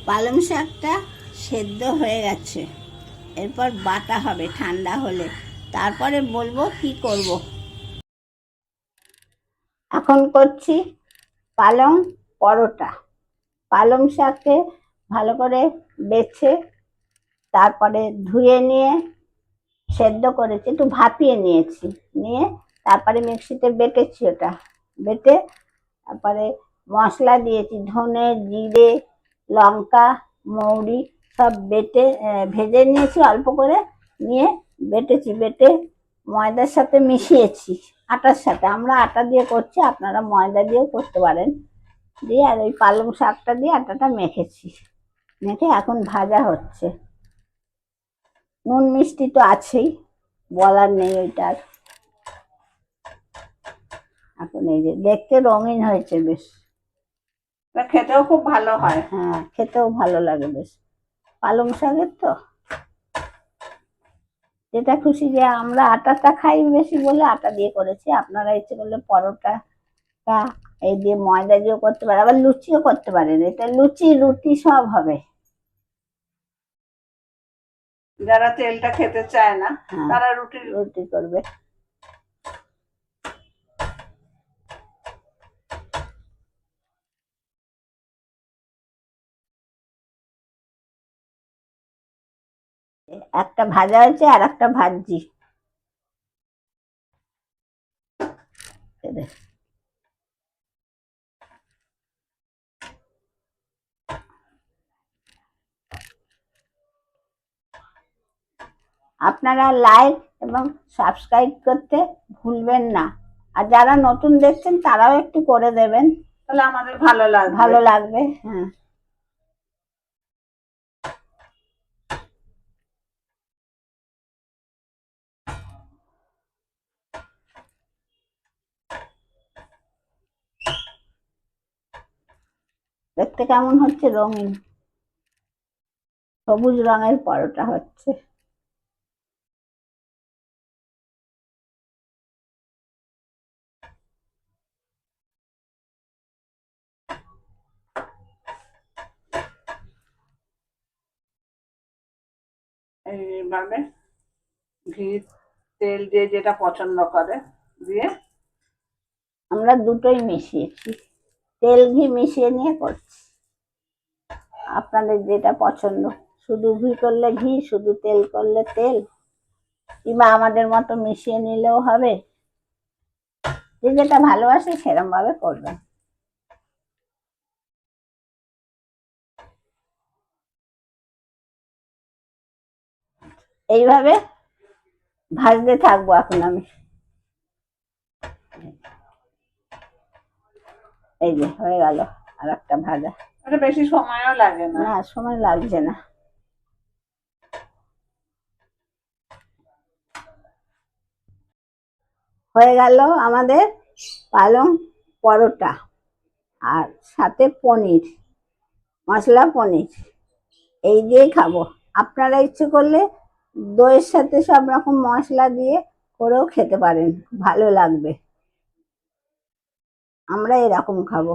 পালং শাকটা সেদ্ধ হয়ে গেছে, এরপর বাটা হবে ঠান্ডা হলে, তারপরে বলবো কি করব। এখন করছি পালং পরোটা। পালং শাককে ভালো করে বেছে তারপরে ধুয়ে নিয়ে সেদ্ধ করেছি, একটু ভাপিয়ে নিয়েছি, নিয়ে তারপরে মিক্সিতে বেটেছি, ওটা বেটে তারপরে মশলা দিয়েছি, ধনে জিরে লঙ্কা মৌরি সব বেটে ভেজে নিয়েছি অল্প করে, নিয়ে বেটেছি, বেটে ময়দার সাথে মিশিয়েছি, আটার সাথে। আমরা আটা দিয়ে করছি, আপনারা ময়দা দিয়েও করতে পারেন। দিয়ে আর ওই পালং শাকটা দিয়ে আটাটা মেখেছি, মেখে এখন ভাজা হচ্ছে। নুন মিষ্টি তো আছেই, বলার নেই ওইটার। এখন এই যে দেখতে রঙিন হয়েছে বেশ, খেতেও খুব ভালো হয়। হ্যাঁ খেতেও ভালো লাগে বেশ, পালং শাকের তো যেটা খুশি। যে আমরা আটাটা খাই বেশি বলে আটা দিয়ে করেছি, আপনারা ইচ্ছে করলে পরোটাটা এই দিয়ে ময়দা দিয়েও করতে পারেন, আবার লুচিও করতে পারেন। এটা লুচি রুটি সব হবে। যারা তেলটা খেতে চায় না হ্যাঁ তারা রুটি রুটি করবে। একটা ভাজা হয়েছে আর একটা ভাজছি। আপনারা লাইক এবং সাবস্ক্রাইব করতে ভুলবেন না, আর যারা নতুন দেখছেন তারাও একটু করে দেবেন, তাহলে আমাদের ভালো লাগবে। ভালো লাগবে। হ্যাঁ দেখতে কেমন হচ্ছে, রঙিন সবুজ রঙের পরোটা হচ্ছে। এইভাবে ঘি তেল দিয়ে যেটা পছন্দ করে দিয়ে আমরা দুটোই মিশিয়েছি, তেল ঘি মিশিয়ে নিয়ে করছি। আপনাদের যেটা পছন্দ, শুধু ঘি করলে ঘি, শুধু তেল করলে তেল, কিংবা আমাদের মতো মিশিয়ে নিলেও হবে। যে যেটা ভালোবাসে সেরকম ভাবে করবেন। এইভাবে ভাজতে থাকবো এখন আমি। এই যে হয়ে গেল আর একটা ভাজা। এটা বেশি সময়ও লাগে না। না সময় লাগছে না। হয়ে গেল আমাদের পালং পরোটা, আর সাথে পনির, মশলা পনির, এই দিয়েই খাবো। আপনারা ইচ্ছে করলে দইয়ের সাথে সব রকম মশলা দিয়ে করেও খেতে পারেন, ভালো লাগবে। আমরা এরকম খাবো।